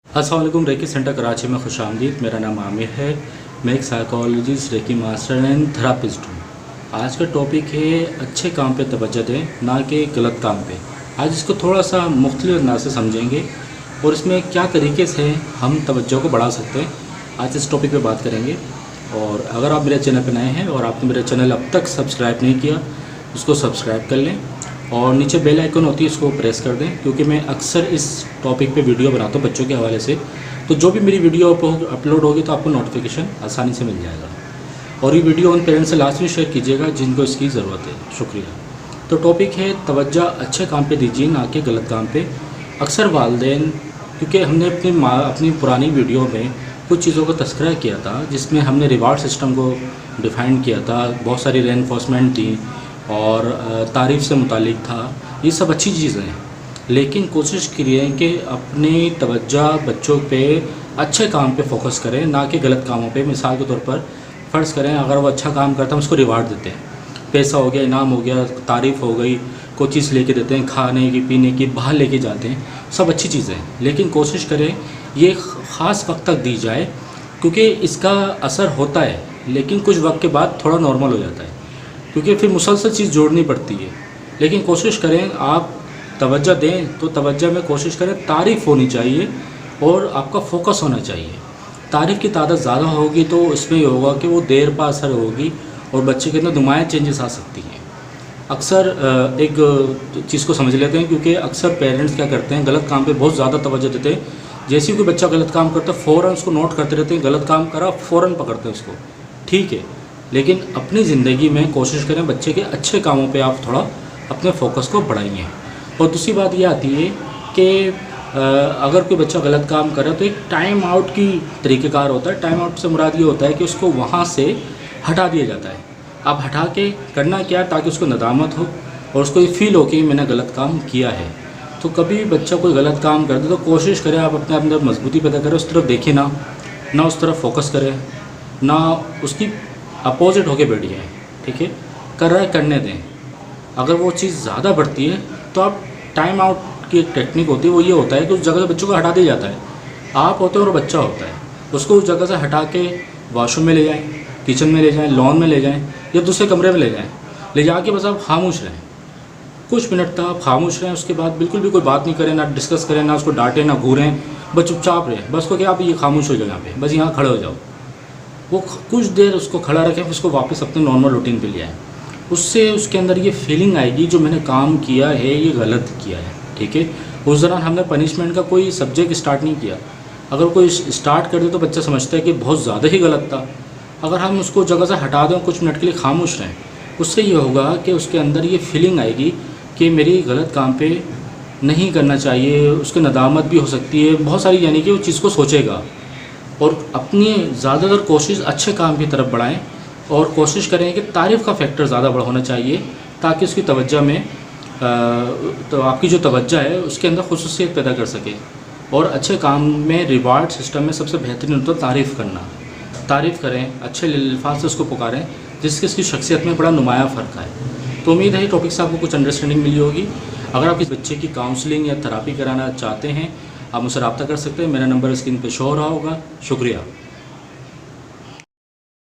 अस्सलाम वालेकुम। Recce centre Karachi में खुशामदीद। मेरा नाम आमिर है। मैं एक psychologist, reiki master and therapist हूँ। आज का टॉपिक है अच्छे काम पे तवज्जो दें, ना कि गलत काम पे। आज इसको थोड़ा सा मुख्तलिफ अंदाज से समझेंगे और इसमें क्या तरीके से हम तवज्जो को बढ़ा सकते हैं, आज इस टॉपिक पे बात करेंगे। और अगर आप मेरे चैनल पर नए हैं और आपने मेरा चैनल अब तक सब्सक्राइब नहीं किया, उसको सब्सक्राइब कर लें और नीचे बेल आइकन होती है, उसको प्रेस कर दें, क्योंकि मैं अक्सर इस टॉपिक पे वीडियो बनाता हूँ बच्चों के हवाले से। तो जो भी मेरी वीडियो अपलोड होगी तो आपको नोटिफिकेशन आसानी से मिल जाएगा। और ये वीडियो उन पेरेंट्स से लास्ट में शेयर कीजिएगा जिनको इसकी ज़रूरत है। शुक्रिया। तो टॉपिक है तवज्जो अच्छे काम पे दीजिए, ना कि गलत काम पे। अक्सर वालिदैन, क्योंकि हमने अपनी पुरानी वीडियो में कुछ चीज़ों का तस्करा किया था, जिसमें हमने रिवार्ड सिस्टम को डिफ़ाइन किया था, बहुत सारी रेनफोर्समेंट थी और तारीफ़ से मुतालिक था। ये सब अच्छी चीज़ें हैं, लेकिन कोशिश करिए कि अपनी तवज्जो बच्चों पे अच्छे काम पे फोकस करें, ना कि गलत कामों पे। मिसाल के तौर पर फ़र्ज़ करें, अगर वो अच्छा काम करता है उसको रिवार्ड देते हैं, पैसा हो गया, इनाम हो गया, तारीफ़ हो गई, कोई चीज़ लेके देते हैं, खाने की, पीने की, बाहर लेके जाते हैं, सब अच्छी चीज़ें हैं। लेकिन कोशिश करें ये ख़ास वक्त तक दी जाए, क्योंकि इसका असर होता है, लेकिन कुछ वक्त के बाद थोड़ा नॉर्मल हो जाता है, क्योंकि फिर मुसलसल चीज़ जोड़नी पड़ती है। लेकिन कोशिश करें आप तवज्जो दें तो तवज्जो में कोशिश करें तारीफ़ होनी चाहिए और आपका फोकस होना चाहिए। तारीफ़ की तादाद ज़्यादा होगी तो इसमें ये होगा कि वो देर पा असर होगी और बच्चे के अंदर नुमायाँ चेंजेस आ सकती हैं। अक्सर एक चीज़ को समझ लेते हैं, क्योंकि अक्सर पेरेंट्स क्या करते हैं, गलत काम पे बहुत ज़्यादा तवज्जो देते हैं। जैसे ही कोई बच्चा गलत काम करता है फ़ौरन उसको नोट करते रहते हैं, गलत काम करा फ़ौरन पकड़ते हैं उसको। ठीक है, लेकिन अपनी ज़िंदगी में कोशिश करें बच्चे के अच्छे कामों पे आप थोड़ा अपने फोकस को बढ़ाइए। और दूसरी बात ये आती है कि अगर कोई बच्चा गलत काम करे तो एक टाइम आउट की तरीक़ेकार होता है। टाइम आउट से मुराद ये होता है कि उसको वहाँ से हटा दिया जाता है। आप हटा के करना क्या है, ताकि उसको नदामत हो और उसको ये फील हो कि मैंने गलत काम किया है। तो कभी भी बच्चा कोई गलत काम करते तो कोशिश करें आप अपने अंदर मजबूती पैदा करें, उस तरफ देखें ना उस तरफ फोकस करें, ना उसकी अपोजिट होके बैठिए। ठीक है, कर रहा है करने दें। अगर वो चीज़ ज़्यादा बढ़ती है तो आप टाइम आउट की एक टेक्निक होती है, वो ये होता है कि उस जगह से बच्चों को हटा दिया जाता है। आप होते हैं और बच्चा होता है, उसको उस जगह से हटा के वॉशरूम में ले जाएं, किचन में ले जाएं, लॉन में ले जाएं या दूसरे कमरे में ले जाएं। ले जाके बस आप खामोश रहें, कुछ मिनट तक आप खामोश रहें। उसके बाद बिल्कुल भी कोई बात नहीं करें, ना डिस्कस करें, ना उसको डांटें, ना घूरें, बस चुपचाप रहें। बस को क्या आप ये खामोश हो जाओ, यहाँ पे बस यहाँ खड़े हो जाओ। वो कुछ देर उसको खड़ा रखें, फिर उसको वापस अपने नॉर्मल रूटीन पे ले आएँ। उससे उसके अंदर ये फीलिंग आएगी जो मैंने काम किया है ये गलत किया है। ठीक है, उस दौरान हमने पनिशमेंट का कोई सब्जेक्ट स्टार्ट नहीं किया। अगर कोई स्टार्ट कर दे तो बच्चा समझता है कि बहुत ज़्यादा ही गलत था। अगर हम उसको जगह से हटा दें, कुछ मिनट के लिए खामोश रहें, उससे ये होगा कि उसके अंदर ये फीलिंग आएगी कि मेरी गलत काम पे नहीं करना चाहिए। उसकी नदामत भी हो सकती है बहुत सारी, यानी कि वो चीज़ को सोचेगा। और अपनी ज़्यादातर कोशिश अच्छे काम की तरफ बढ़ाएं और कोशिश करें कि तारीफ़ का फैक्टर ज़्यादा होना चाहिए, ताकि उसकी तवज्जो में तो आपकी जो तवज्जो है उसके अंदर खुसूसियत पैदा कर सके। और अच्छे काम में रिवार्ड सिस्टम में सबसे बेहतरीन होता है तारीफ़ करना। तारीफ़ करें, अच्छे अल्फाज से उसको पुकारें, जिससे इसकी शख्सियत में बड़ा नुमाया फ़र्क है। तो उम्मीद है टॉपिक से आपको कुछ अंडरस्टैंडिंग मिली होगी। अगर आप इस बच्चे की काउंसलिंग या थेरापी कराना चाहते हैं, आप मुझसे रब्ता कर सकते हैं। मेरा नंबर स्क्रीन पर शो हो रहा होगा। शुक्रिया।